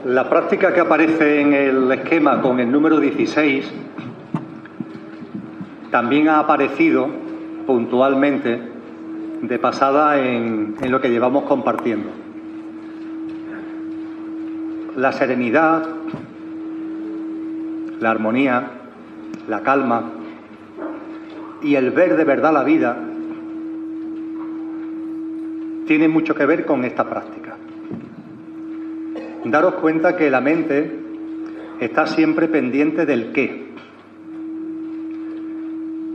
La práctica que aparece en el esquema con el número 16 también ha aparecido puntualmente de pasada en lo que llevamos compartiendo. La serenidad, la armonía, la calma y el ver de verdad la vida tienen mucho que ver con esta práctica. Daros cuenta que la mente está siempre pendiente del qué.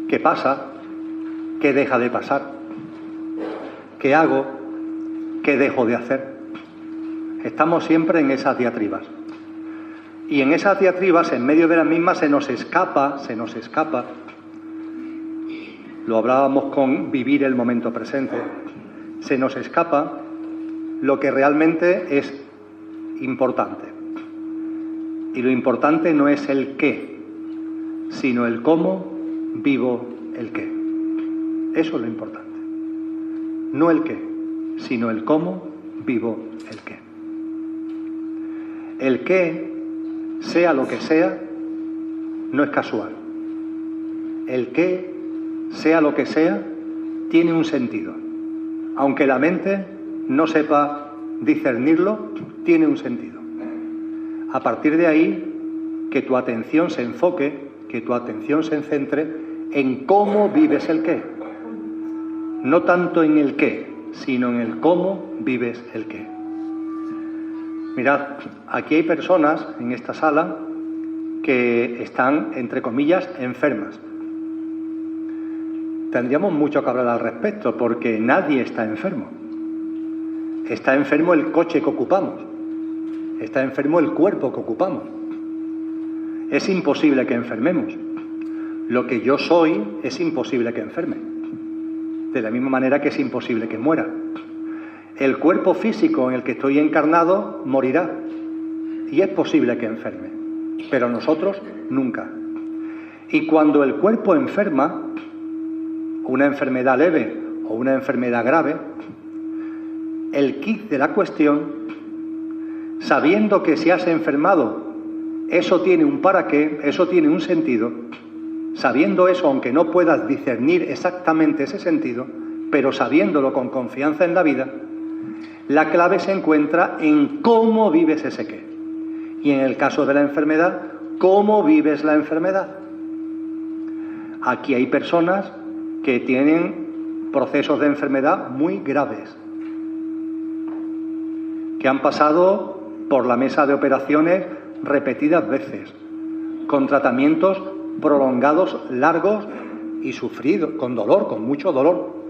¿Qué pasa? ¿Qué deja de pasar? ¿Qué hago? ¿Qué dejo de hacer? Estamos siempre en esas diatribas. Y en esas diatribas, en medio de las mismas, se nos escapa, lo hablábamos con vivir el momento presente, se nos escapa lo que realmente es importante. Y lo importante no es el qué, sino el cómo vivo el qué. Eso es lo importante. No el qué, sino el cómo vivo el qué. El qué, sea lo que sea, no es casual. El qué, sea lo que sea, tiene un sentido. Aunque la mente no sepa discernirlo, tiene un sentido. A partir de ahí, que tu atención se enfoque, que tu atención se centre en cómo vives el qué. No tanto en el qué, sino en el cómo vives el qué. Mirad, aquí hay personas en esta sala que están, entre comillas, enfermas. Tendríamos mucho que hablar al respecto, porque nadie está enfermo. Está enfermo el coche que ocupamos. Está enfermo el cuerpo que ocupamos. Es imposible que enfermemos. Lo que yo soy es imposible que enferme. De la misma manera que es imposible que muera. El cuerpo físico en el que estoy encarnado morirá. Y es posible que enferme. Pero nosotros nunca. Y cuando el cuerpo enferma, una enfermedad leve o una enfermedad grave, el quid de la cuestión, sabiendo que si has enfermado, eso tiene un para qué, eso tiene un sentido, sabiendo eso, aunque no puedas discernir exactamente ese sentido, pero sabiéndolo con confianza en la vida, la clave se encuentra en cómo vives ese qué. Y en el caso de la enfermedad, ¿cómo vives la enfermedad? Aquí hay personas que tienen procesos de enfermedad muy graves, que han pasado por la mesa de operaciones repetidas veces, con tratamientos prolongados, largos y sufridos, con dolor, con mucho dolor.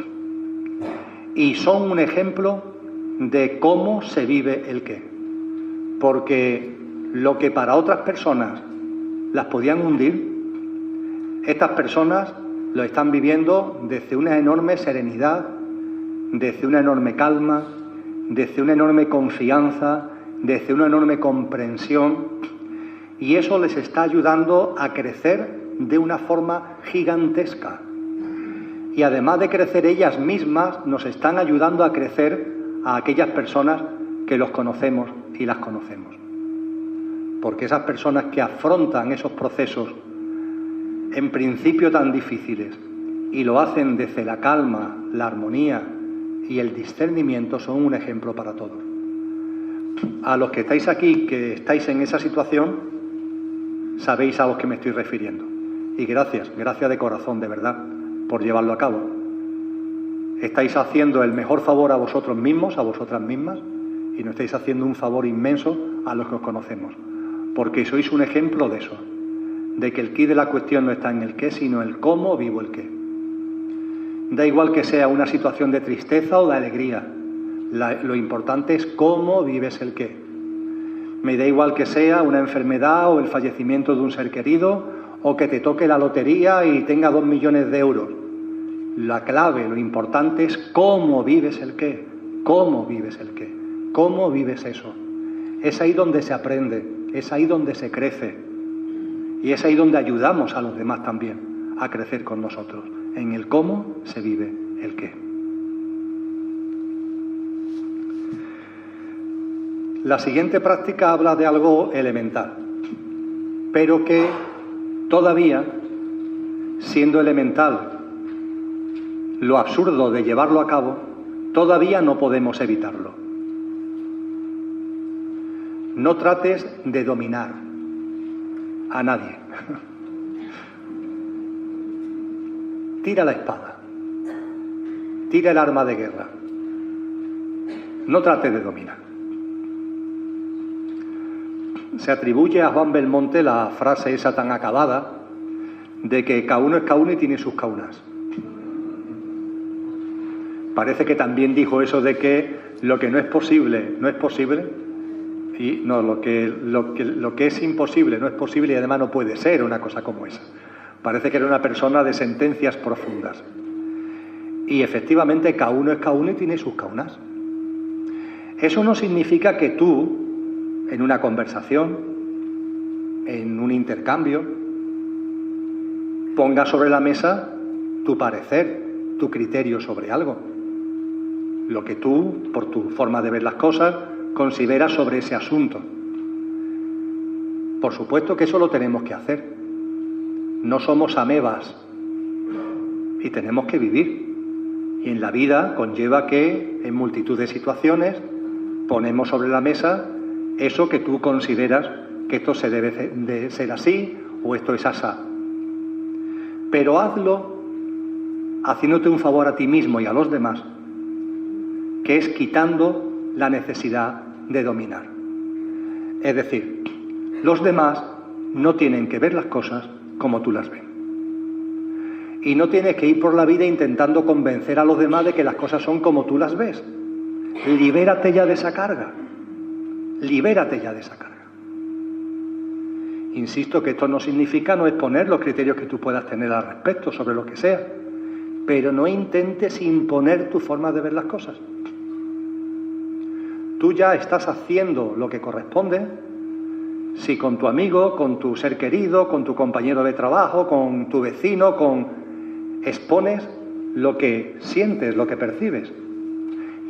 Y son un ejemplo de cómo se vive el qué. Porque lo que para otras personas las podían hundir, estas personas lo están viviendo desde una enorme serenidad, desde una enorme calma, desde una enorme confianza, desde una enorme comprensión, y eso les está ayudando a crecer de una forma gigantesca. Y además de crecer ellas mismas, nos están ayudando a crecer a aquellas personas que los conocemos y las conocemos. Porque esas personas que afrontan esos procesos, en principio tan difíciles, y lo hacen desde la calma, la armonía y el discernimiento, son un ejemplo para todos. A los que estáis aquí, que estáis en esa situación, sabéis a los que me estoy refiriendo. Y gracias de corazón, de verdad, por llevarlo a cabo. Estáis haciendo el mejor favor a vosotros mismos, a vosotras mismas, y nos estáis haciendo un favor inmenso a los que os conocemos. Porque sois un ejemplo de eso, de que el quid de la cuestión no está en el qué, sino el cómo vivo el qué. Da igual que sea una situación de tristeza o de alegría, lo importante es cómo vives el qué. Me da igual que sea una enfermedad o el fallecimiento de un ser querido, o que te toque la lotería y tenga 2 millones de euros. La clave, lo importante es cómo vives el qué, cómo vives el qué, cómo vives eso. Es ahí donde se aprende es ahí donde se crece. Y es ahí donde ayudamos a los demás también a crecer con nosotros. En el cómo se vive el qué. La siguiente práctica habla de algo elemental, pero que todavía, siendo elemental, lo absurdo de llevarlo a cabo, todavía no podemos evitarlo. No trates de dominar a nadie. Tira la espada. Tira el arma de guerra. No trates de dominar. Se atribuye a Juan Belmonte la frase esa tan acabada de que cada uno es cada uno y tiene sus caunas. Parece que también dijo eso de que lo que no es posible, no es posible, y no, lo que es imposible no es posible y además no puede ser, una cosa como esa. Parece que era una persona de sentencias profundas. Y efectivamente cada uno es cada uno y tiene sus caunas. Eso no significa que tú, en una conversación, en un intercambio, pongas sobre la mesa tu parecer, tu criterio sobre algo. Lo que tú, por tu forma de ver las cosas, consideras sobre ese asunto. Por supuesto que eso lo tenemos que hacer. No somos amebas y tenemos que vivir. Y en la vida conlleva que, en multitud de situaciones, ponemos sobre la mesa eso que tú consideras que esto se debe de ser así o esto es asá. Pero hazlo haciéndote un favor a ti mismo y a los demás, que es quitando la necesidad de dominar. Es decir, los demás no tienen que ver las cosas como tú las ves. Y no tienes que ir por la vida intentando convencer a los demás de que las cosas son como tú las ves. Libérate ya de esa carga. Libérate ya de esa carga. Insisto que esto no significa no exponer los criterios que tú puedas tener al respecto sobre lo que sea, pero no intentes imponer tu forma de ver las cosas. Tú ya estás haciendo lo que corresponde si con tu amigo, con tu ser querido, con tu compañero de trabajo, con tu vecino, expones lo que sientes, lo que percibes.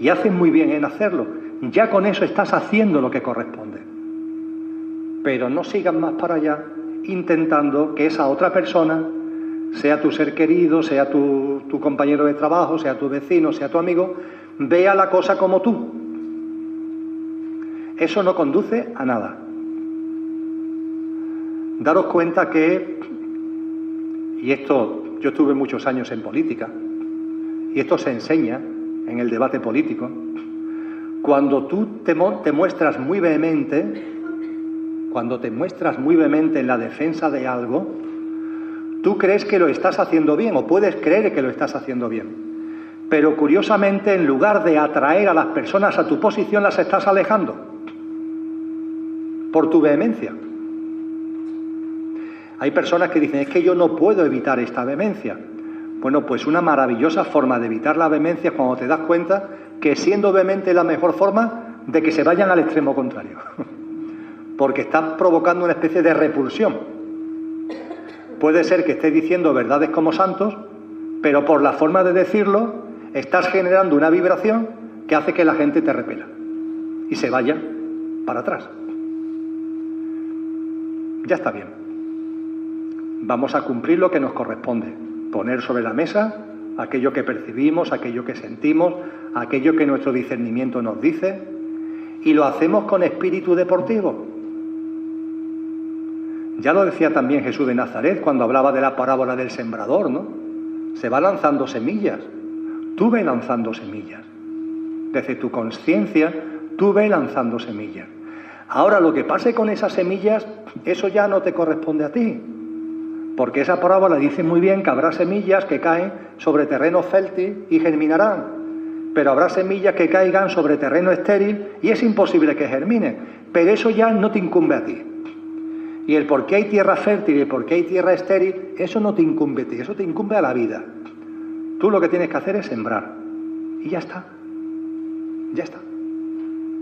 Y haces muy bien en hacerlo. Ya con eso estás haciendo lo que corresponde. Pero no sigas más para allá intentando que esa otra persona, sea tu ser querido, sea tu compañero de trabajo, sea tu vecino, sea tu amigo, vea la cosa como tú. Eso no conduce a nada. Daros cuenta que, y esto, yo estuve muchos años en política, y esto se enseña en el debate político, cuando tú te muestras muy vehemente, en la defensa de algo, tú crees que lo estás haciendo bien, o puedes creer que lo estás haciendo bien. Pero curiosamente, en lugar de atraer a las personas a tu posición, las estás alejando por tu vehemencia. Hay personas que dicen, es que yo no puedo evitar esta vehemencia. Bueno, pues una maravillosa forma de evitar la vehemencia es cuando te das cuenta que siendo vehemente es la mejor forma de que se vayan al extremo contrario. Porque estás provocando una especie de repulsión. Puede ser que estés diciendo verdades como santos, pero por la forma de decirlo estás generando una vibración que hace que la gente te repela y se vaya para atrás. Ya está bien. Vamos a cumplir lo que nos corresponde. Poner sobre la mesa aquello que percibimos, aquello que sentimos, aquello que nuestro discernimiento nos dice, y lo hacemos con espíritu deportivo. Ya lo decía también Jesús de Nazaret cuando hablaba de la parábola del sembrador, ¿no? Se va lanzando semillas. Tú ve lanzando semillas. Desde tu conciencia, tú ve lanzando semillas. Ahora, lo que pase con esas semillas, eso ya no te corresponde a ti. Porque esa parábola dice muy bien que habrá semillas que caen sobre terreno fértil y germinarán. Pero habrá semillas que caigan sobre terreno estéril y es imposible que germinen. Pero eso ya no te incumbe a ti. Y el por qué hay tierra fértil y el por qué hay tierra estéril, eso no te incumbe a ti, eso te incumbe a la vida. Tú lo que tienes que hacer es sembrar. Y ya está. Ya está.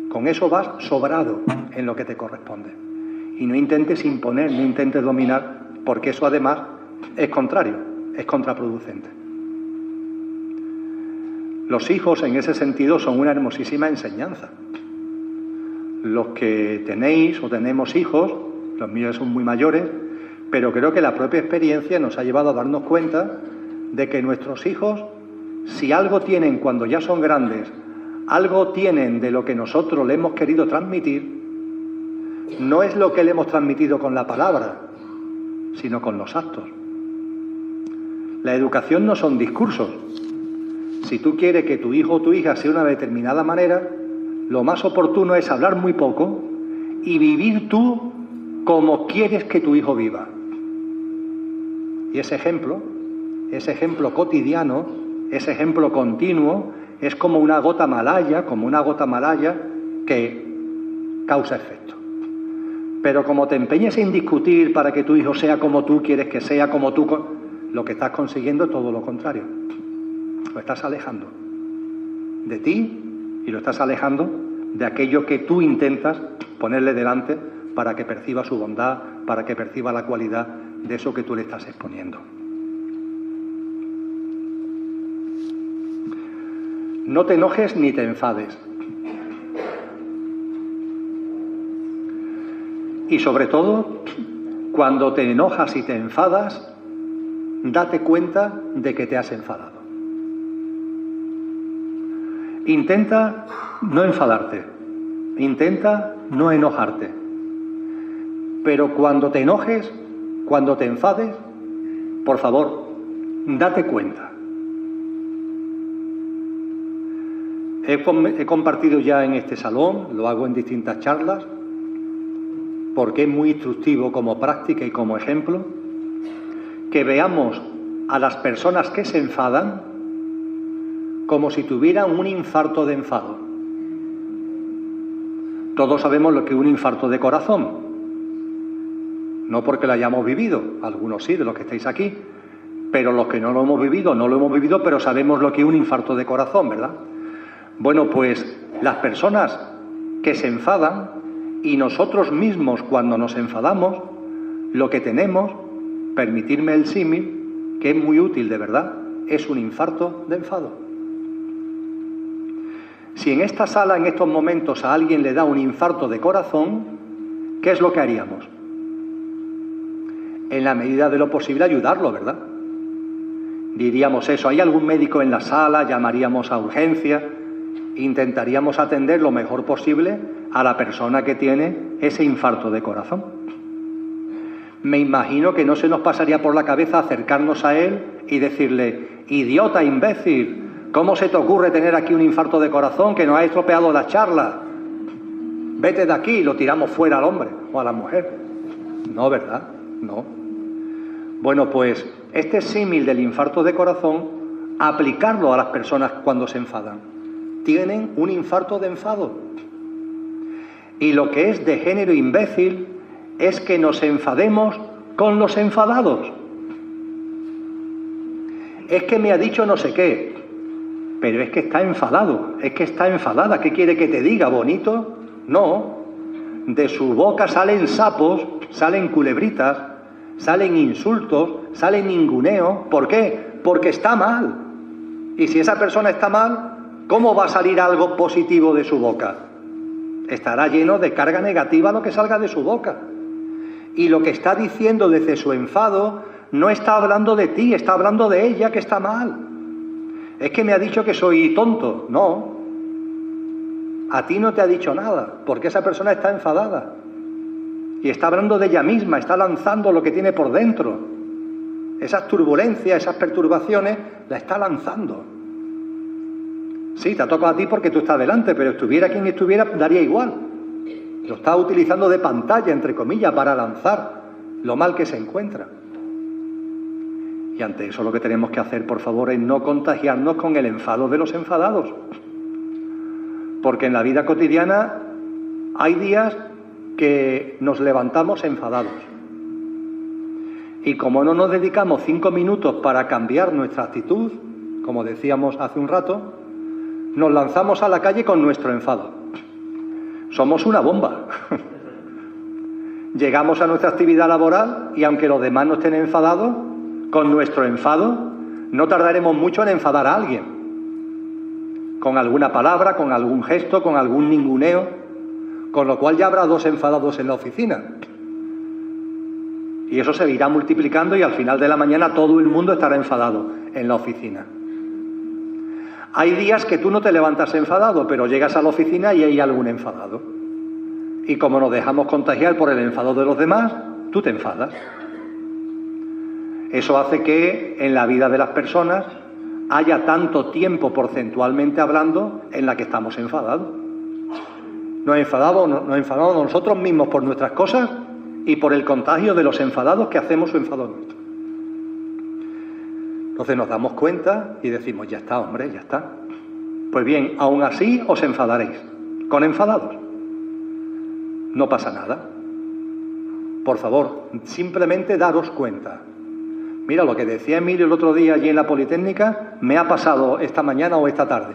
Con eso vas sobrado en lo que te corresponde. Y no intentes imponer, no intentes dominar, porque eso además es contrario, es contraproducente. Los hijos, en ese sentido, son una hermosísima enseñanza. Los que tenéis o tenemos hijos, los míos son muy mayores, pero creo que la propia experiencia nos ha llevado a darnos cuenta de que nuestros hijos, si algo tienen cuando ya son grandes, algo tienen de lo que nosotros le hemos querido transmitir, no es lo que le hemos transmitido con la palabra, sino con los actos. La educación no son discursos. Si tú quieres que tu hijo o tu hija sea de una determinada manera, lo más oportuno es hablar muy poco y vivir tú como quieres que tu hijo viva. Y ese ejemplo cotidiano, ese ejemplo continuo, es como una gota malaya, que causa efecto. Pero como te empeñes en discutir para que tu hijo sea como tú quieres que sea, como tú, lo que estás consiguiendo es todo lo contrario. Lo estás alejando de ti y lo estás alejando de aquello que tú intentas ponerle delante para que perciba su bondad, para que perciba la cualidad de eso que tú le estás exponiendo. No te enojes ni te enfades. Y sobre todo, cuando te enojas y te enfadas, date cuenta de que te has enfadado. Intenta no enfadarte, intenta no enojarte. Pero cuando te enojes, cuando te enfades, por favor, date cuenta. He compartido ya en este salón, lo hago en distintas charlas, porque es muy instructivo como práctica y como ejemplo, que veamos a las personas que se enfadan como si tuvieran un infarto de enfado. Todos sabemos lo que es un infarto de corazón, no porque lo hayamos vivido, algunos sí, de los que estáis aquí, pero los que no lo hemos vivido, pero sabemos lo que es un infarto de corazón, ¿verdad? Bueno, pues las personas que se enfadan y nosotros mismos cuando nos enfadamos, lo que tenemos, permitirme el símil, que es muy útil de verdad, es un infarto de enfado. Si en esta sala, en estos momentos, a alguien le da un infarto de corazón, ¿qué es lo que haríamos? En la medida de lo posible ayudarlo, ¿verdad? Diríamos eso, ¿hay algún médico en la sala? Llamaríamos a urgencia, intentaríamos atender lo mejor posible a la persona que tiene ese infarto de corazón. Me imagino que no se nos pasaría por la cabeza acercarnos a él y decirle: idiota, imbécil, ¿cómo se te ocurre tener aquí un infarto de corazón que nos ha estropeado la charla? Vete de aquí, y lo tiramos fuera al hombre o a la mujer. No, ¿verdad? No. Bueno, pues este símil del infarto de corazón, aplicarlo a las personas cuando se enfadan. Tienen un infarto de enfado. Y lo que es de género imbécil es que nos enfademos con los enfadados. Es que me ha dicho no sé qué, pero es que está enfadado, es que está enfadada. ¿Qué quiere que te diga, bonito? No. De su boca salen sapos, salen culebritas, salen insultos, salen ninguneos. ¿Por qué? Porque está mal. Y si esa persona está mal, ¿cómo va a salir algo positivo de su boca? Estará lleno de carga negativa lo que salga de su boca. Y lo que está diciendo desde su enfado no está hablando de ti, está hablando de ella, que está mal. Es que me ha dicho que soy tonto. No. A ti no te ha dicho nada, porque esa persona está enfadada. Y está hablando de ella misma, está lanzando lo que tiene por dentro. Esas turbulencias, esas perturbaciones, la está lanzando. Sí, te ha tocado a ti porque tú estás delante, pero estuviera quien estuviera, daría igual. Lo está utilizando de pantalla, entre comillas, para lanzar lo mal que se encuentra. Y ante eso lo que tenemos que hacer, por favor, es no contagiarnos con el enfado de los enfadados. Porque en la vida cotidiana hay días que nos levantamos enfadados. Y como no nos dedicamos 5 minutos para cambiar nuestra actitud, como decíamos hace un rato, nos lanzamos a la calle con nuestro enfado. Somos una bomba. Llegamos a nuestra actividad laboral y aunque los demás no estén enfadados, con nuestro enfado no tardaremos mucho en enfadar a alguien. Con alguna palabra, con algún gesto, con algún ninguneo, con lo cual ya habrá 2 enfadados en la oficina. Y eso se irá multiplicando y al final de la mañana todo el mundo estará enfadado en la oficina. Hay días que tú no te levantas enfadado, pero llegas a la oficina y hay algún enfadado. Y como nos dejamos contagiar por el enfado de los demás, tú te enfadas. Eso hace que en la vida de las personas haya tanto tiempo porcentualmente hablando en la que estamos enfadados. Nos enfadamos nosotros mismos por nuestras cosas y por el contagio de los enfadados que hacemos su enfado nuestro. Entonces nos damos cuenta y decimos, ya está, hombre, ya está. Pues bien, aún así os enfadaréis, con enfadados. No pasa nada. Por favor, simplemente daros cuenta. Mira, lo que decía Emilio el otro día allí en la Politécnica, me ha pasado esta mañana o esta tarde.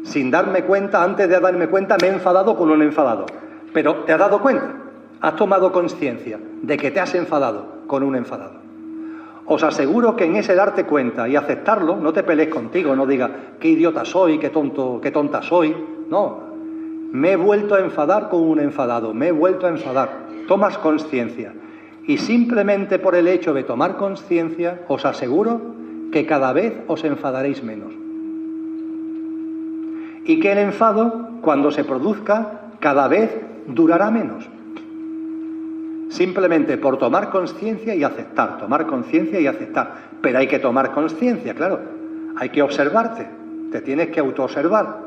Sin darme cuenta, antes de darme cuenta, me he enfadado con un enfadado. Pero ¿te has dado cuenta? ¿Has tomado conciencia de que te has enfadado con un enfadado? Os aseguro que en ese darte cuenta y aceptarlo, no te pelees contigo, no digas qué idiota soy, qué tonto, qué tonta soy. No, me he vuelto a enfadar con un enfadado, me he vuelto a enfadar. Tomas conciencia. Y simplemente por el hecho de tomar conciencia, os aseguro que cada vez os enfadaréis menos. Y que el enfado, cuando se produzca, cada vez durará menos. Simplemente por tomar conciencia y aceptar, tomar conciencia y aceptar. Pero hay que tomar conciencia, claro. Hay que observarte. Te tienes que autoobservar.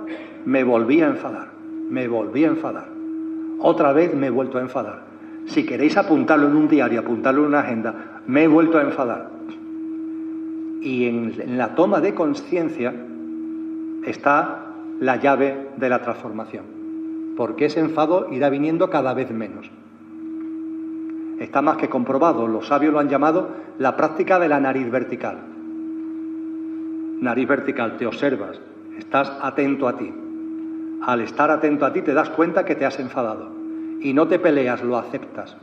Me volví a enfadar. Me volví a enfadar. Otra vez me he vuelto a enfadar. Si queréis apuntarlo en un diario, apuntarlo en una agenda, me he vuelto a enfadar. Y en la toma de conciencia está la llave de la transformación. Porque ese enfado irá viniendo cada vez menos. Está más que comprobado, los sabios lo han llamado la práctica de la nariz vertical. Nariz vertical, te observas, estás atento a ti. Al estar atento a ti te das cuenta que te has enfadado. Y no te peleas, lo aceptas.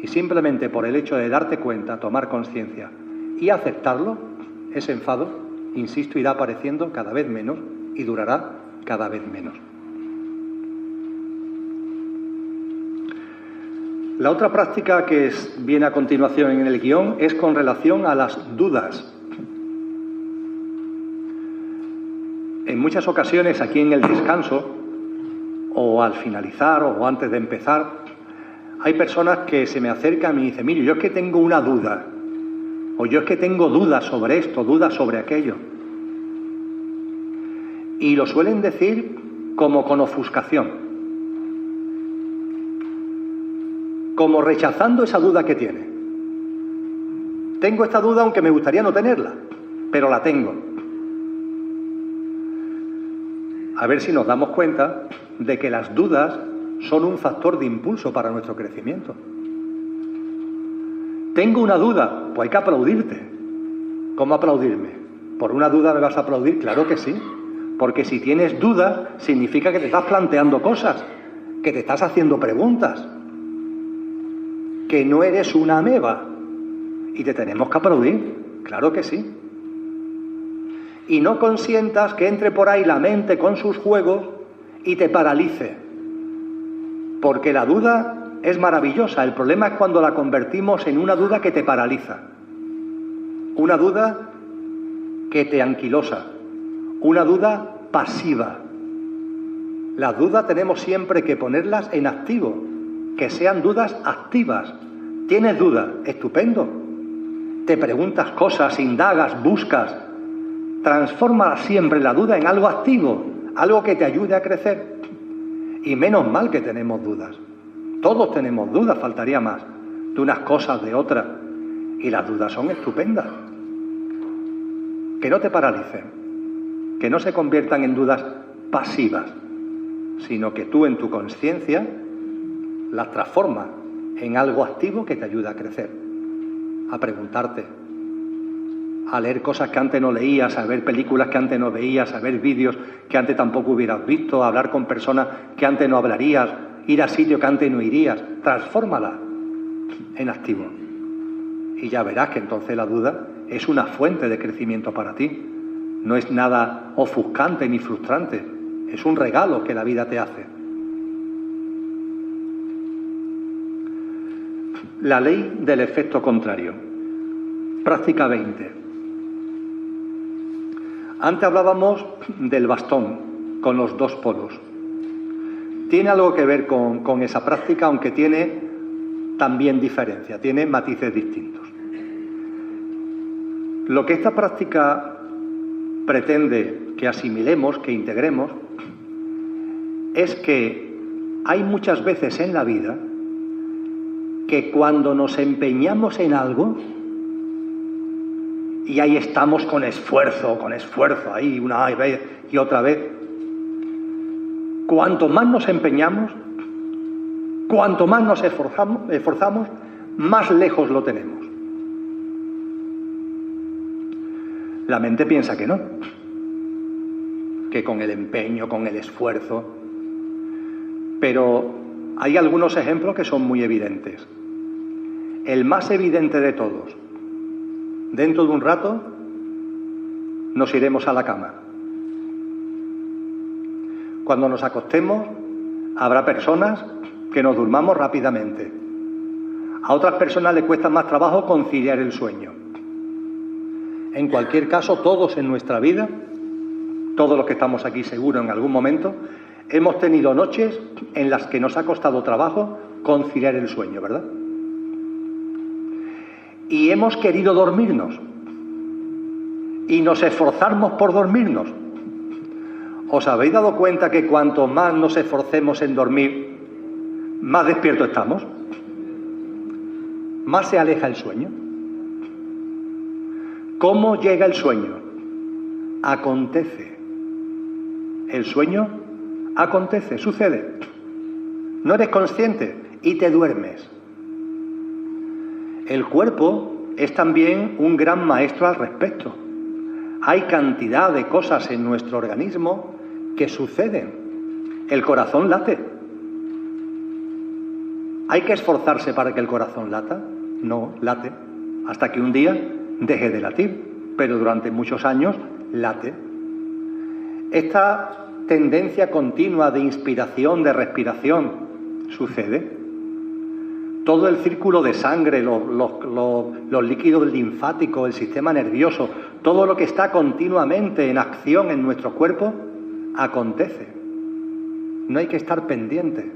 Y simplemente por el hecho de darte cuenta, tomar conciencia y aceptarlo, ese enfado, insisto, irá apareciendo cada vez menos y durará cada vez menos. La otra práctica que viene a continuación en el guión es con relación a las dudas. En muchas ocasiones aquí en el descanso, o al finalizar, o antes de empezar, hay personas que se me acercan y dicen, mire, yo es que tengo una duda, o yo es que tengo dudas sobre esto, dudas sobre aquello. Y lo suelen decir como con ofuscación, como rechazando esa duda que tiene. Tengo esta duda aunque me gustaría no tenerla, pero la tengo. A ver si nos damos cuenta de que las dudas son un factor de impulso para nuestro crecimiento. Tengo una duda, pues hay que aplaudirte. ¿Cómo aplaudirme? ¿Por una duda me vas a aplaudir? Claro que sí. Porque si tienes dudas, significa que te estás planteando cosas, que te estás haciendo preguntas, que no eres una ameba. Y te tenemos que aplaudir. Claro que sí. Y no consientas que entre por ahí la mente con sus juegos y te paralice. Porque la duda es maravillosa. El problema es cuando la convertimos en una duda que te paraliza. Una duda que te anquilosa. Una duda pasiva. Las dudas tenemos siempre que ponerlas en activo. Que sean dudas activas. ¿Tienes dudas? Estupendo. Te preguntas cosas, indagas, buscas. Transforma siempre la duda en algo activo, algo que te ayude a crecer. Y menos mal que tenemos dudas. Todos tenemos dudas, faltaría más, de unas cosas, de otras. Y las dudas son estupendas. Que no te paralicen, que no se conviertan en dudas pasivas, sino que tú en tu conciencia las transformas en algo activo que te ayuda a crecer, a preguntarte, a leer cosas que antes no leías, a ver películas que antes no veías, a ver vídeos que antes tampoco hubieras visto, a hablar con personas que antes no hablarías, ir a sitios que antes no irías. Transfórmala en activo. Y ya verás que entonces la duda es una fuente de crecimiento para ti. No es nada ofuscante ni frustrante. Es un regalo que la vida te hace. La ley del efecto contrario. Práctica 20. Antes hablábamos del bastón con los dos polos. Tiene algo que ver con esa práctica, aunque tiene también diferencia, tiene matices distintos. Lo que esta práctica pretende que asimilemos, que integremos, es que hay muchas veces en la vida que cuando nos empeñamos en algo, y ahí estamos con esfuerzo, ahí una vez y otra vez, cuanto más nos empeñamos, cuanto más nos esforzamos, más lejos lo tenemos. La mente piensa que no, que con el empeño, con el esfuerzo, pero hay algunos ejemplos que son muy evidentes. El más evidente de todos: dentro de un rato nos iremos a la cama. Cuando nos acostemos, habrá personas que nos durmamos rápidamente. A otras personas les cuesta más trabajo conciliar el sueño. En cualquier caso, todos en nuestra vida, todos los que estamos aquí seguro en algún momento, hemos tenido noches en las que nos ha costado trabajo conciliar el sueño, ¿verdad? Y hemos querido dormirnos y nos esforzamos por dormirnos. ¿Os habéis dado cuenta que cuanto más nos esforcemos en dormir, más despiertos estamos? Más se aleja el sueño. ¿Cómo llega el sueño? Acontece. El sueño acontece, sucede. No eres consciente y te duermes. El cuerpo es también un gran maestro al respecto. Hay cantidad de cosas en nuestro organismo que suceden. El corazón late. ¿Hay que esforzarse para que el corazón lata? No, late. Hasta que un día deje de latir, pero durante muchos años late. Esta tendencia continua de inspiración, de respiración, sucede. Todo el círculo de sangre, los líquidos linfáticos, el sistema nervioso, todo lo que está continuamente en acción en nuestro cuerpo, acontece. No hay que estar pendiente,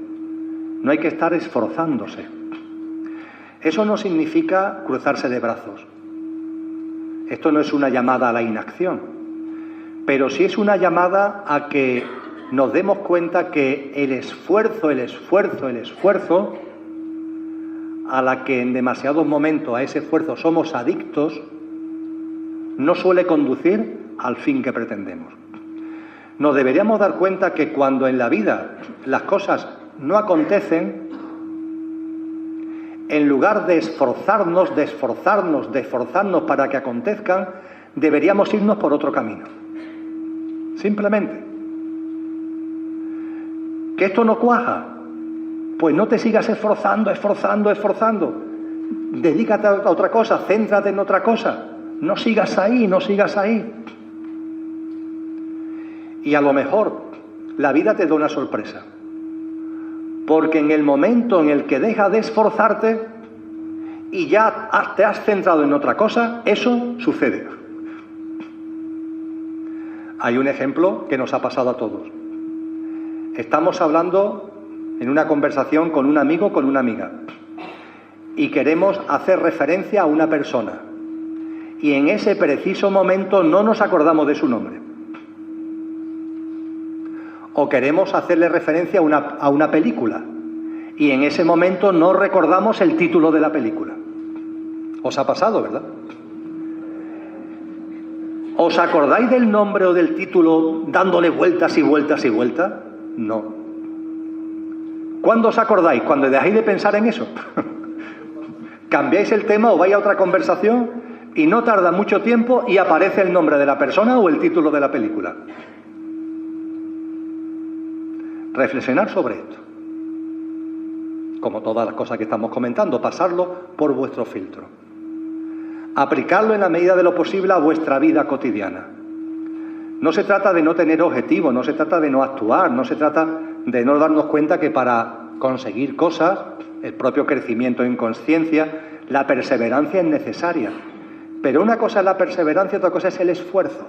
no hay que estar esforzándose. Eso no significa cruzarse de brazos. Esto no es una llamada a la inacción, pero sí es una llamada a que nos demos cuenta que el esfuerzo, a la que en demasiados momentos a ese esfuerzo somos adictos, no suele conducir al fin que pretendemos. Nos deberíamos dar cuenta que cuando en la vida las cosas no acontecen, en lugar de esforzarnos para que acontezcan, deberíamos irnos por otro camino. Simplemente. ¿Que esto no cuaja? Pues no te sigas esforzando. Dedícate a otra cosa, céntrate en otra cosa. No sigas ahí. Y a lo mejor la vida te da una sorpresa. Porque en el momento en el que dejas de esforzarte y ya te has centrado en otra cosa, eso sucede. Hay un ejemplo que nos ha pasado a todos. Estamos hablando en una conversación con un amigo, con una amiga, y queremos hacer referencia a una persona. Y en ese preciso momento no nos acordamos de su nombre. O queremos hacerle referencia a una película y en ese momento no recordamos el título de la película. ¿Os ha pasado, verdad? ¿Os acordáis del nombre o del título dándole vueltas y vueltas y vueltas? No. ¿Cuándo os acordáis? Cuando dejáis de pensar en eso. Cambiáis el tema o vais a otra conversación y no tarda mucho tiempo y aparece el nombre de la persona o el título de la película. Reflexionar sobre esto. como todas las cosas que estamos comentando, pasarlo por vuestro filtro. Aplicarlo en la medida de lo posible a vuestra vida cotidiana. No se trata de no tener objetivos, no se trata de no actuar, no se trata de no darnos cuenta que para conseguir cosas, el propio crecimiento en conciencia, la perseverancia es necesaria. Pero una cosa es la perseverancia, otra cosa es el esfuerzo.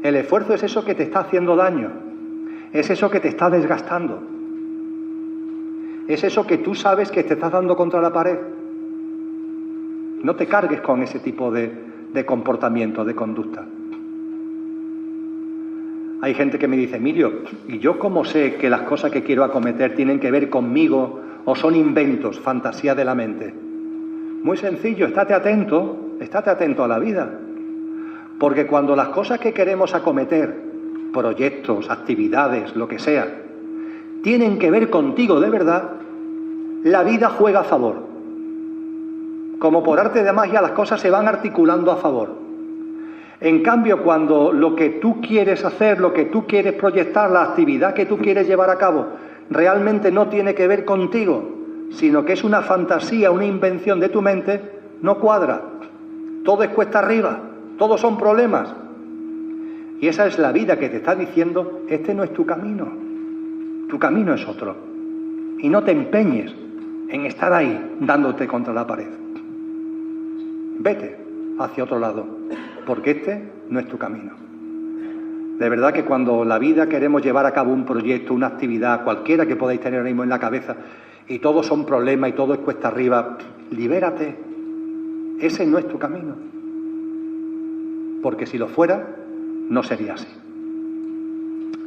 El esfuerzo es eso que te está haciendo daño, es eso que te está desgastando, es eso que tú sabes que te estás dando contra la pared. No te cargues con ese tipo de comportamiento, de conducta. Hay gente que me dice, Emilio, ¿y yo cómo sé que las cosas que quiero acometer tienen que ver conmigo o son inventos, fantasía de la mente? Muy sencillo, estate atento a la vida. Porque cuando las cosas que queremos acometer, proyectos, actividades, lo que sea, tienen que ver contigo de verdad, la vida juega a favor. Como por arte de magia las cosas se van articulando a favor. En cambio, cuando lo que tú quieres hacer, lo que tú quieres proyectar, la actividad que tú quieres llevar a cabo, realmente no tiene que ver contigo, sino que es una fantasía, una invención de tu mente, no cuadra. Todo es cuesta arriba, todos son problemas. Y esa es la vida que te está diciendo, este no es tu camino es otro. Y no te empeñes en estar ahí dándote contra la pared. Vete hacia otro lado, porque este no es tu camino. De verdad que cuando la vida queremos llevar a cabo un proyecto, una actividad, cualquiera que podáis tener ahora mismo en la cabeza, y todos son problemas y todo es cuesta arriba, libérate. Ese no es tu camino. Porque si lo fuera, no sería así.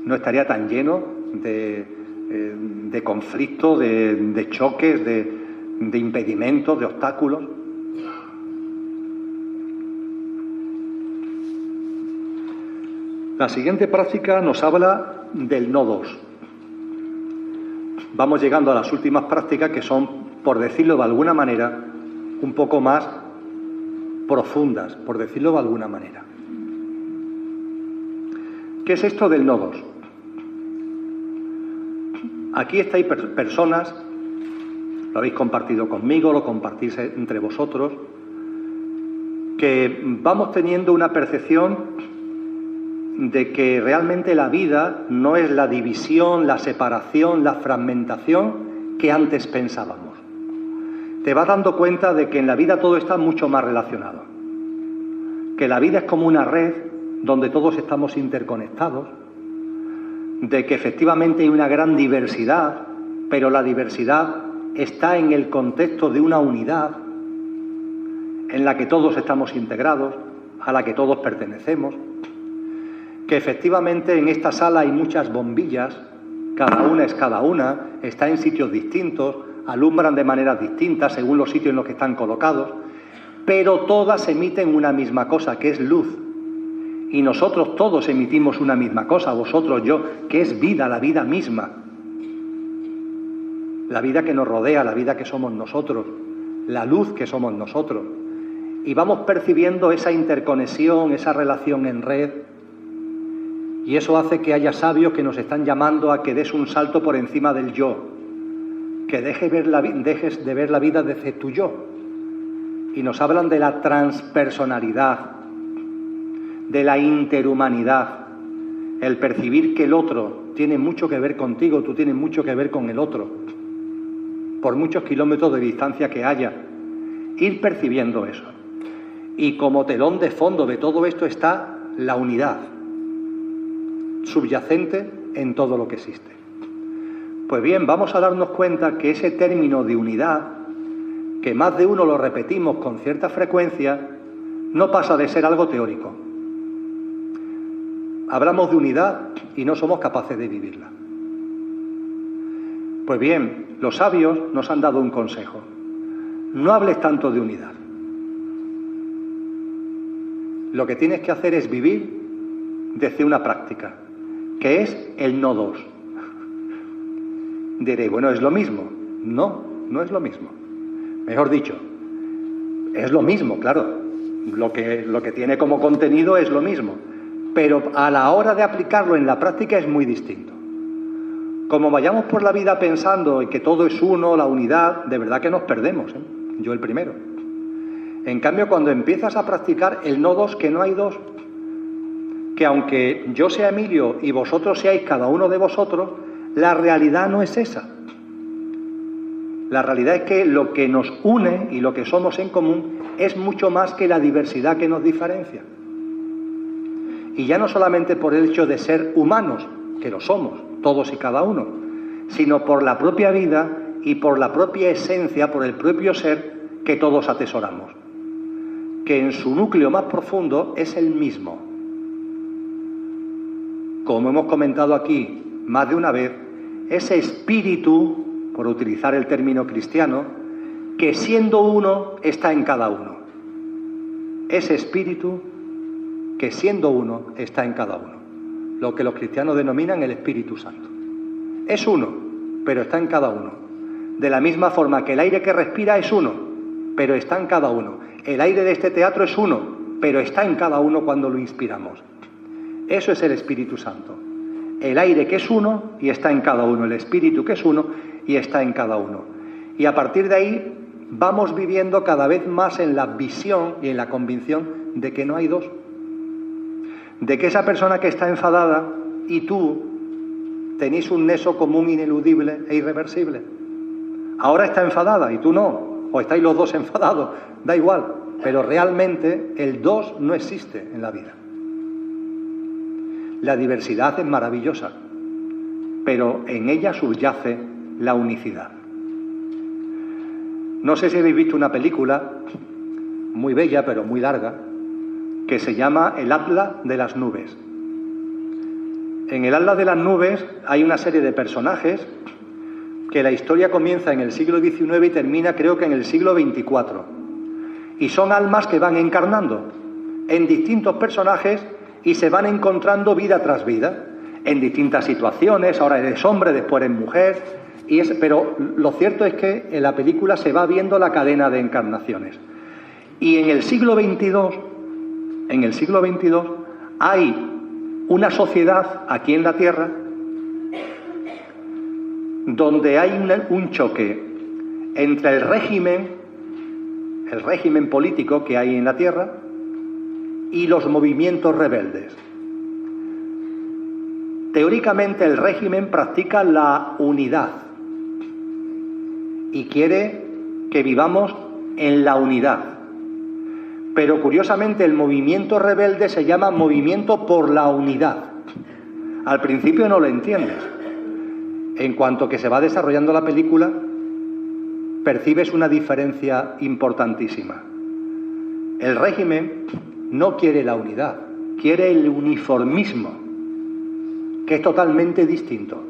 No estaría tan lleno de conflictos, de choques, de impedimentos, de obstáculos. La siguiente práctica nos habla del no dos. Vamos llegando a las últimas prácticas que son, por decirlo de alguna manera, un poco más profundas, por decirlo de alguna manera. ¿Qué es esto del no dos? Aquí estáis personas, lo habéis compartido conmigo, lo compartís entre vosotros, que vamos teniendo una percepción de que realmente la vida no es la división, la separación, la fragmentación que antes pensábamos. Te vas dando cuenta de que en la vida todo está mucho más relacionado, que la vida es como una red donde todos estamos interconectados, de que efectivamente hay una gran diversidad, pero la diversidad está en el contexto de una unidad en la que todos estamos integrados, a la que todos pertenecemos, que efectivamente en esta sala hay muchas bombillas, cada una es cada una, está en sitios distintos, alumbran de maneras distintas según los sitios en los que están colocados, pero todas emiten una misma cosa, que es luz. Y nosotros todos emitimos una misma cosa, vosotros, yo, que es vida, la vida misma. La vida que nos rodea, la vida que somos nosotros, la luz que somos nosotros. Y vamos percibiendo esa interconexión, esa relación en red. Y eso hace que haya sabios que nos están llamando a que des un salto por encima del yo, que dejes de ver la vida desde tu yo. Y nos hablan de la transpersonalidad, de la interhumanidad, el percibir que el otro tiene mucho que ver contigo, tú tienes mucho que ver con el otro, por muchos kilómetros de distancia que haya, ir percibiendo eso. Y como telón de fondo de todo esto está la unidad, subyacente en todo lo que existe. Pues bien, vamos a darnos cuenta que ese término de unidad, que más de uno lo repetimos con cierta frecuencia, no pasa de ser algo teórico. Hablamos de unidad y no somos capaces de vivirla. Pues bien, los sabios nos han dado un consejo. No hables tanto de unidad. Lo que tienes que hacer es vivir desde una práctica, que es el no dos. Diré, bueno, ¿es lo mismo? No, no es lo mismo. Mejor dicho, es lo mismo, claro. Lo que tiene como contenido es lo mismo. Pero a la hora de aplicarlo en la práctica es muy distinto. Como vayamos por la vida pensando en que todo es uno, la unidad, de verdad que nos perdemos, ¿eh? Yo el primero. En cambio, cuando empiezas a practicar el no dos, que no hay dos, que aunque yo sea Emilio y vosotros seáis cada uno de vosotros, la realidad no es esa. La realidad es que lo que nos une y lo que somos en común es mucho más que la diversidad que nos diferencia. Y ya no solamente por el hecho de ser humanos, que lo somos, todos y cada uno, sino por la propia vida y por la propia esencia, por el propio ser que todos atesoramos, que en su núcleo más profundo es el mismo. Como hemos comentado aquí más de una vez, ese espíritu, por utilizar el término cristiano, que siendo uno está en cada uno. Ese espíritu que siendo uno está en cada uno. Lo que los cristianos denominan el Espíritu Santo. Es uno, pero está en cada uno. De la misma forma que el aire que respira es uno, pero está en cada uno. El aire de este teatro es uno, pero está en cada uno cuando lo inspiramos. Eso es el Espíritu Santo. El aire que es uno y está en cada uno. El Espíritu que es uno y está en cada uno. Y a partir de ahí vamos viviendo cada vez más en la visión y en la convicción de que no hay dos. De que esa persona que está enfadada y tú tenéis un nexo común ineludible e irreversible. Ahora está enfadada y tú no, o estáis los dos enfadados, da igual, pero realmente el dos no existe en la vida. La diversidad es maravillosa, pero en ella subyace la unicidad. No sé si habéis visto una película muy bella, pero muy larga, que se llama El Atlas de las Nubes. En El Atlas de las Nubes hay una serie de personajes que la historia comienza en el siglo XIX y termina creo que en el siglo XXIV. Y son almas que van encarnando en distintos personajes y se van encontrando vida tras vida, en distintas situaciones. Ahora eres hombre, después eres mujer, pero lo cierto es que en la película se va viendo la cadena de encarnaciones. Y en el siglo XXII hay una sociedad aquí en la Tierra donde hay un choque entre el régimen político que hay en la Tierra y los movimientos rebeldes. Teóricamente el régimen practica la unidad y quiere que vivamos en la unidad. Pero curiosamente el movimiento rebelde se llama movimiento por la unidad. Al principio no lo entiendes. En cuanto que se va desarrollando la película, percibes una diferencia importantísima. El régimen no quiere la unidad, quiere el uniformismo, que es totalmente distinto.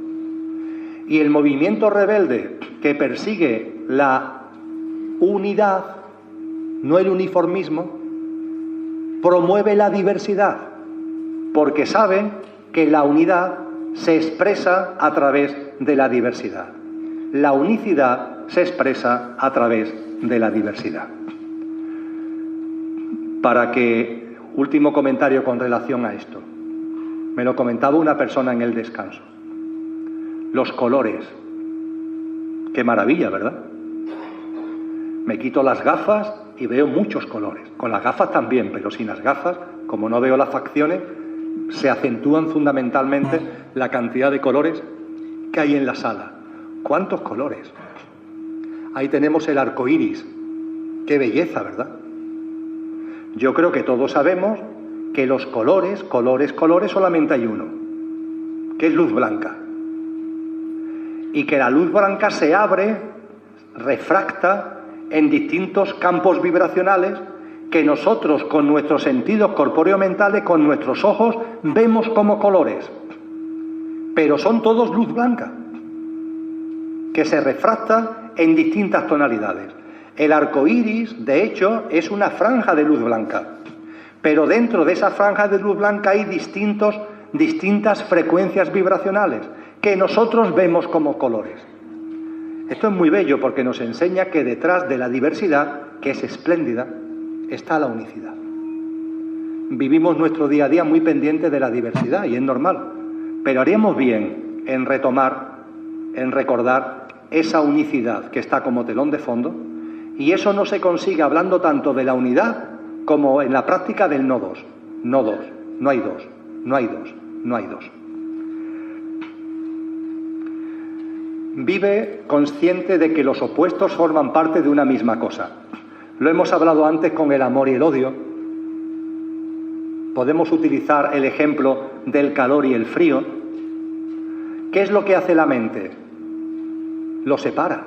Y el movimiento rebelde, que persigue la unidad, no el uniformismo, promueve la diversidad, porque sabe que la unidad se expresa a través de la diversidad. La unicidad se expresa a través de la diversidad. Último comentario con relación a esto. Me lo comentaba una persona en el descanso. Los colores. Qué maravilla, ¿verdad? Me quito las gafas y veo muchos colores. Con las gafas también, pero sin las gafas, como no veo las facciones, se acentúan fundamentalmente la cantidad de colores que hay en la sala. ¿Cuántos colores? Ahí tenemos el arco iris. Qué belleza, ¿verdad? Yo creo que todos sabemos que los colores, solamente hay uno, que es luz blanca. Y que la luz blanca se abre, refracta en distintos campos vibracionales que nosotros con nuestros sentidos corpóreo-mentales, con nuestros ojos, vemos como colores. Pero son todos luz blanca, que se refracta en distintas tonalidades. El arco iris, de hecho, es una franja de luz blanca. Pero dentro de esa franja de luz blanca hay distintas frecuencias vibracionales que nosotros vemos como colores. Esto es muy bello porque nos enseña que detrás de la diversidad, que es espléndida, está la unicidad. Vivimos nuestro día a día muy pendiente de la diversidad y es normal, pero haríamos bien en retomar en recordar esa unicidad que está como telón de fondo, y eso no se consigue hablando tanto de la unidad como en la práctica del no dos. No dos, no hay dos, no hay dos, no hay dos. Vive consciente de que los opuestos forman parte de una misma cosa. Lo hemos hablado antes con el amor y el odio. Podemos utilizar el ejemplo del calor y el frío. ¿Qué es lo que hace la mente? Lo separa.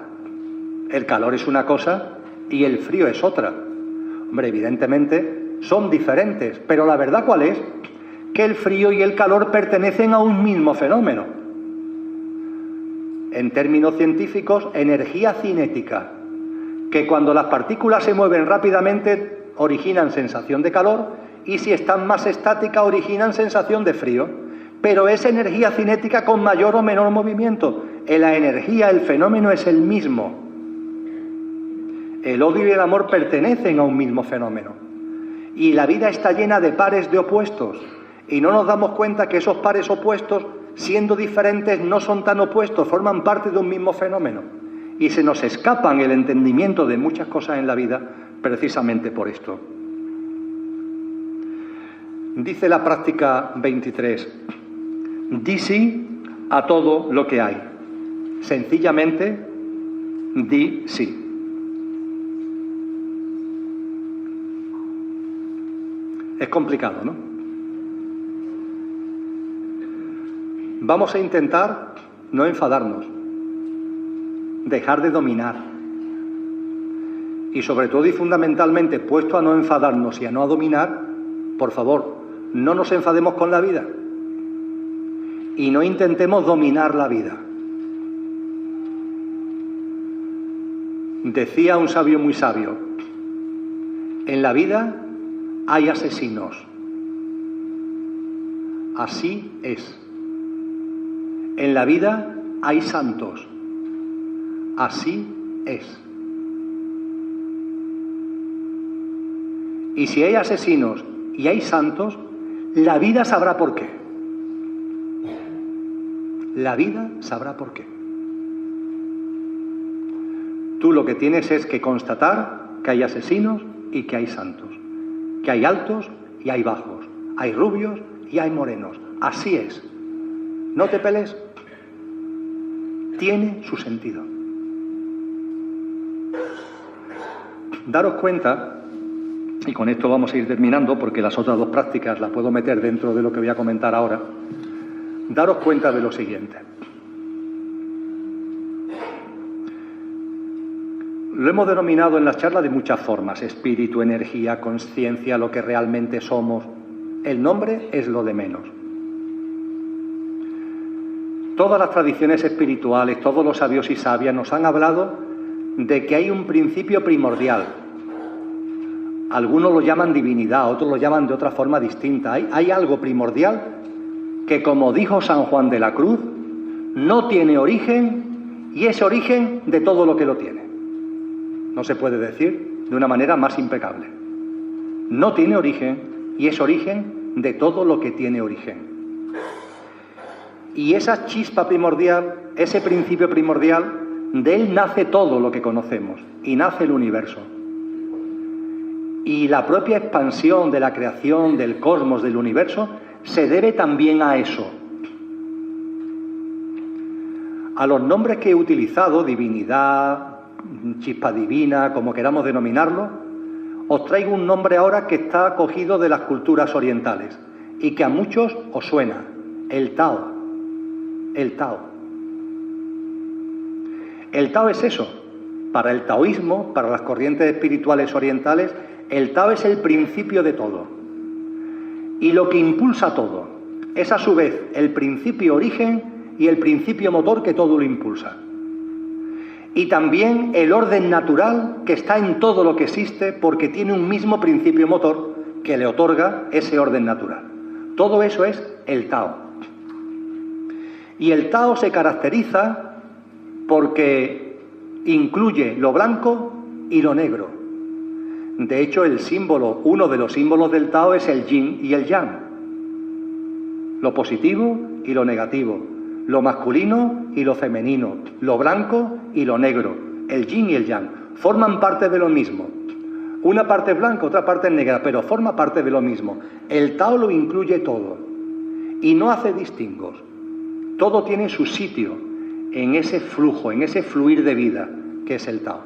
El calor es una cosa y el frío es otra. Hombre, evidentemente son diferentes, pero la verdad ¿cuál es? Que el frío y el calor pertenecen a un mismo fenómeno. En términos científicos, energía cinética, que cuando las partículas se mueven rápidamente originan sensación de calor y si están más estáticas originan sensación de frío. Pero es energía cinética con mayor o menor movimiento. En la energía, el fenómeno es el mismo. El odio y el amor pertenecen a un mismo fenómeno. Y la vida está llena de pares de opuestos. Y no nos damos cuenta que esos pares opuestos, siendo diferentes, no son tan opuestos, forman parte de un mismo fenómeno. Y se nos escapan el entendimiento de muchas cosas en la vida precisamente por esto. Dice la práctica 23, di sí a todo lo que hay. Sencillamente, di sí. Es complicado, ¿no? Vamos a intentar no enfadarnos, dejar de dominar y sobre todo y fundamentalmente, puesto a no enfadarnos y a no dominar, por favor, no nos enfademos con la vida y no intentemos dominar la vida. Decía un sabio muy sabio, en la vida hay asesinos, así es. En la vida hay santos, así es. Y si hay asesinos y hay santos, la vida sabrá por qué. La vida sabrá por qué. Tú lo que tienes es que constatar que hay asesinos y que hay santos, que hay altos y hay bajos, hay rubios y hay morenos. Así es. No te pelees. Tiene su sentido. Daros cuenta, y con esto vamos a ir terminando porque las otras dos prácticas las puedo meter dentro de lo que voy a comentar ahora. Daros cuenta de lo siguiente. Lo hemos denominado en las charlas de muchas formas: espíritu, energía, consciencia, lo que realmente somos. El nombre es lo de menos. Todas las tradiciones espirituales, todos los sabios y sabias nos han hablado de que hay un principio primordial. Algunos lo llaman divinidad, otros lo llaman de otra forma distinta. Hay algo primordial que, como dijo San Juan de la Cruz, no tiene origen y es origen de todo lo que lo tiene. No se puede decir de una manera más impecable. No tiene origen y es origen de todo lo que tiene origen. Y esa chispa primordial, ese principio primordial, de él nace todo lo que conocemos y nace el universo. Y la propia expansión de la creación del cosmos, del universo, se debe también a eso. A los nombres que he utilizado, divinidad, chispa divina, como queramos denominarlo, os traigo un nombre ahora que está cogido de las culturas orientales y que a muchos os suena: el Tao. El Tao. El Tao es eso. Para el taoísmo, para las corrientes espirituales orientales, el Tao es el principio de todo. Y lo que impulsa todo es a su vez el principio origen y el principio motor que todo lo impulsa. Y también el orden natural que está en todo lo que existe porque tiene un mismo principio motor que le otorga ese orden natural. Todo eso es el Tao. Y el Tao se caracteriza porque incluye lo blanco y lo negro. De hecho, uno de los símbolos del Tao es el yin y el yang. Lo positivo y lo negativo. lo masculino y lo femenino, lo blanco y lo negro, el yin y el yang, forman parte de lo mismo. Una parte es blanca, otra parte es negra, pero forma parte de lo mismo. El Tao lo incluye todo y no hace distingos. Todo tiene su sitio en ese flujo, en ese fluir de vida que es el Tao.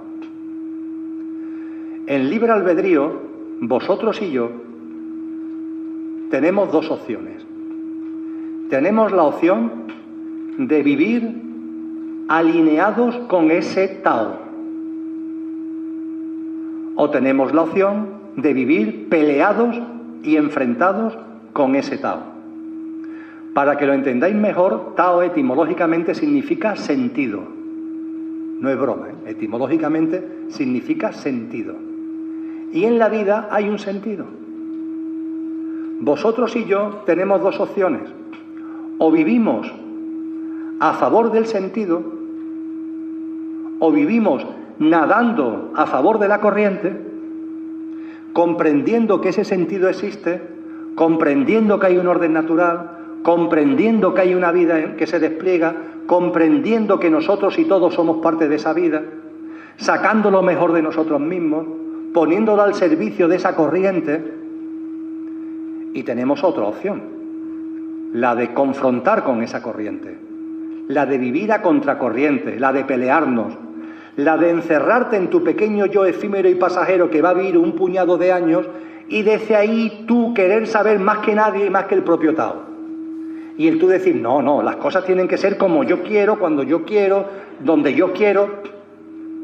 En libre albedrío, vosotros y yo tenemos dos opciones. Tenemos la opción de vivir alineados con ese Tao. O tenemos la opción de vivir peleados y enfrentados con ese Tao. Para que lo entendáis mejor, Tao etimológicamente significa sentido. No es broma, ¿eh? Etimológicamente significa sentido. Y en la vida hay un sentido. Vosotros y yo tenemos dos opciones. O vivimos a favor del sentido, o vivimos nadando a favor de la corriente, comprendiendo que ese sentido existe, comprendiendo que hay un orden natural, comprendiendo que hay una vida que se despliega, comprendiendo que nosotros y todos somos parte de esa vida, sacando lo mejor de nosotros mismos, poniéndolo al servicio de esa corriente. Y tenemos otra opción, la de confrontar con esa corriente, la de vivir a contracorriente, la de pelearnos, la de encerrarte en tu pequeño yo efímero y pasajero que va a vivir un puñado de años y desde ahí tú querer saber más que nadie y más que el propio Tao. Y el tú decir, no, las cosas tienen que ser como yo quiero, cuando yo quiero, donde yo quiero,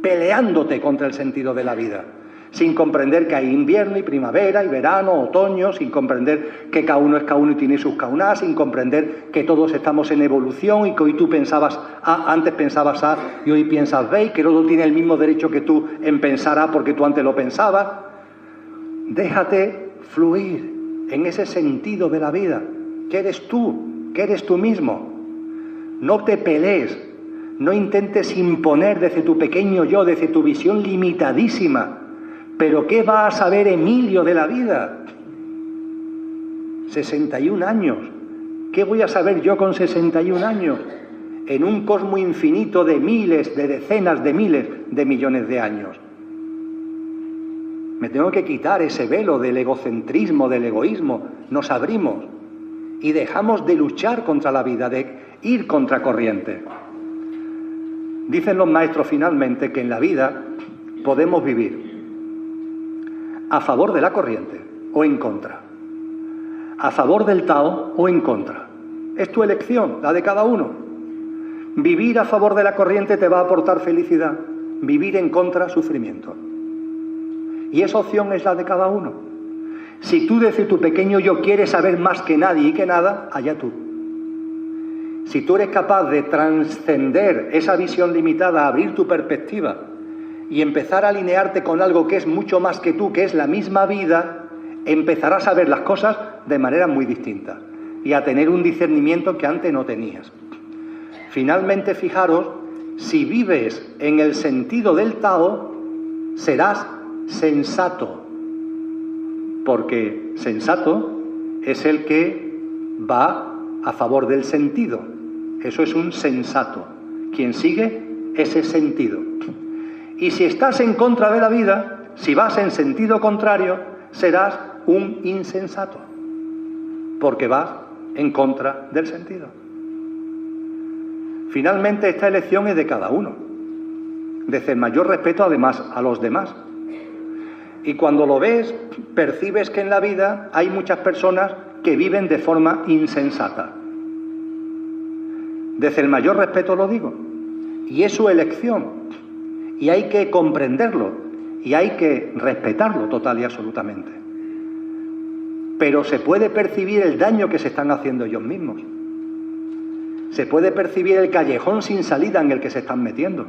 peleándote contra el sentido de la vida, sin comprender que hay invierno y primavera y verano, otoño, sin comprender que cada uno es cada uno y tiene sus caunas, sin comprender que todos estamos en evolución y que hoy tú pensabas A, antes pensabas A y hoy piensas B, y que el otro tiene el mismo derecho que tú en pensar A porque tú antes lo pensabas. Déjate fluir en ese sentido de la vida, que eres tú mismo. No te pelees, no intentes imponer desde tu pequeño yo, desde tu visión limitadísima. ¿Pero qué va a saber Emilio de la vida? 61 años. ¿Qué voy a saber yo con 61 años? En un cosmos infinito de miles, de decenas de miles de millones de años. Me tengo que quitar ese velo del egocentrismo, del egoísmo. Nos abrimos y dejamos de luchar contra la vida, de ir contra corriente. Dicen los maestros finalmente que en la vida podemos vivir a favor de la corriente o en contra, a favor del Tao o en contra. Es tu elección, la de cada uno. Vivir a favor de la corriente te va a aportar felicidad, vivir en contra, sufrimiento. Y esa opción es la de cada uno. Si tú desde tu pequeño yo quieres saber más que nadie y que nada, allá tú. Si tú eres capaz de trascender esa visión limitada, abrir tu perspectiva y empezar a alinearte con algo que es mucho más que tú, que es la misma vida, empezarás a ver las cosas de manera muy distinta y a tener un discernimiento que antes no tenías. Finalmente, fijaros, si vives en el sentido del Tao, serás sensato, porque sensato es el que va a favor del sentido. Eso es un sensato, quien sigue ese sentido. Y si estás en contra de la vida, si vas en sentido contrario, serás un insensato, porque vas en contra del sentido. Finalmente, esta elección es de cada uno, desde el mayor respeto además a los demás. Y cuando lo ves, percibes que en la vida hay muchas personas que viven de forma insensata. Desde el mayor respeto lo digo, y es su elección. Y hay que comprenderlo, y hay que respetarlo total y absolutamente. Pero se puede percibir el daño que se están haciendo ellos mismos. Se puede percibir el callejón sin salida en el que se están metiendo.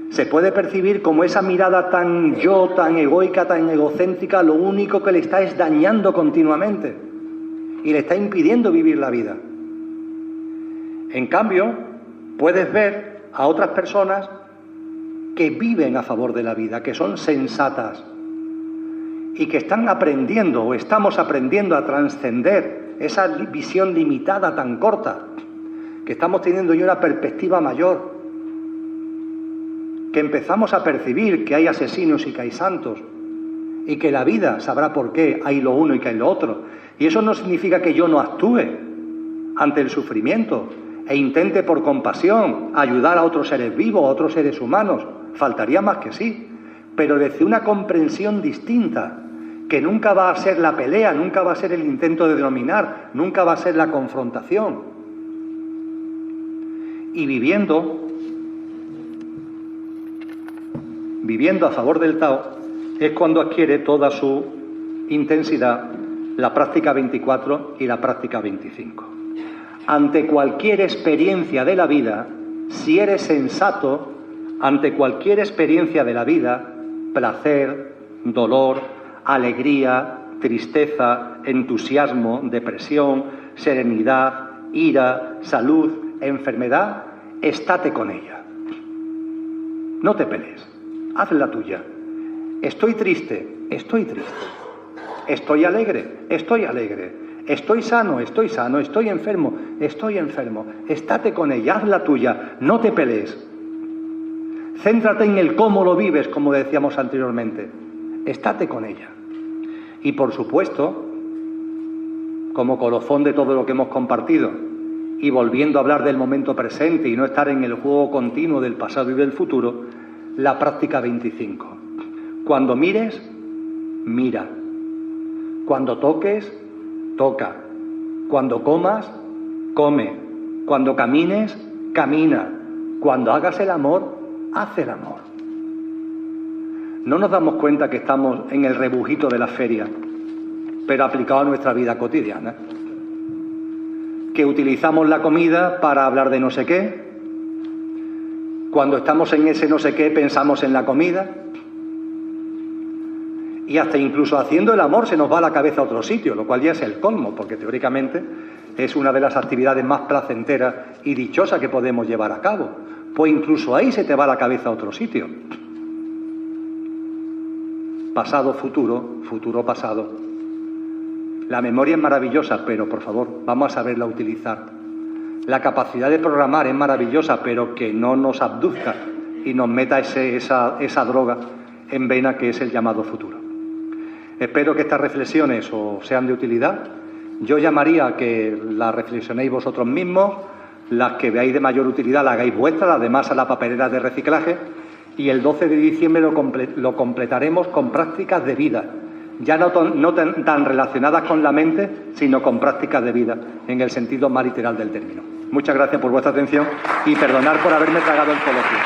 Se puede percibir como esa mirada tan yo, tan egoica, tan egocéntrica, lo único que le está es dañando continuamente y le está impidiendo vivir la vida. En cambio, puedes ver a otras personas que viven a favor de la vida, que son sensatas y que están aprendiendo o estamos aprendiendo a trascender esa visión limitada tan corta, que estamos teniendo ya una perspectiva mayor, que empezamos a percibir que hay asesinos y que hay santos, y que la vida sabrá por qué hay lo uno y que hay lo otro. Y eso no significa que yo no actúe ante el sufrimiento e intente por compasión ayudar a otros seres vivos, a otros seres humanos. Faltaría más que sí, pero desde una comprensión distinta, que nunca va a ser la pelea, nunca va a ser el intento de dominar, nunca va a ser la confrontación. Y viviendo a favor del Tao, es cuando adquiere toda su intensidad la práctica 24 y la práctica 25. Ante cualquier experiencia de la vida, si eres sensato, ante cualquier experiencia de la vida, placer, dolor, alegría, tristeza, entusiasmo, depresión, serenidad, ira, salud, enfermedad, estate con ella. No te pelees, haz la tuya. Estoy triste, estoy triste. Estoy alegre, estoy alegre. Estoy sano, estoy sano. Estoy enfermo, estoy enfermo. Estate con ella, haz la tuya, no te pelees. Céntrate en el cómo lo vives, como decíamos anteriormente. Estate con ella. Y por supuesto, como colofón de todo lo que hemos compartido, y volviendo a hablar del momento presente y no estar en el juego continuo del pasado y del futuro, la práctica 25. Cuando mires, mira. Cuando toques, toca. Cuando comas, come. Cuando camines, camina. Cuando hagas el amor, haz el amor. No nos damos cuenta que estamos en el rebujito de la feria, pero aplicado a nuestra vida cotidiana. Que utilizamos la comida para hablar de no sé qué. Cuando estamos en ese no sé qué, pensamos en la comida. Y hasta incluso haciendo el amor se nos va la cabeza a otro sitio, lo cual ya es el colmo, porque teóricamente es una de las actividades más placenteras y dichosas que podemos llevar a cabo. Pues incluso ahí se te va la cabeza a otro sitio. Pasado, futuro, futuro, pasado. La memoria es maravillosa, pero por favor, vamos a saberla utilizar. La capacidad de programar es maravillosa, pero que no nos abduzca y nos meta esa droga en vena que es el llamado futuro. Espero que estas reflexiones os sean de utilidad. Yo llamaría a que las reflexionéis vosotros mismos, las que veáis de mayor utilidad las hagáis vuestras, las demás a la papelera de reciclaje, y el 12 de diciembre lo completaremos con prácticas de vida, ya no tan relacionadas con la mente, sino con prácticas de vida, en el sentido más literal del término. Muchas gracias por vuestra atención y perdonar por haberme tragado el coloquio.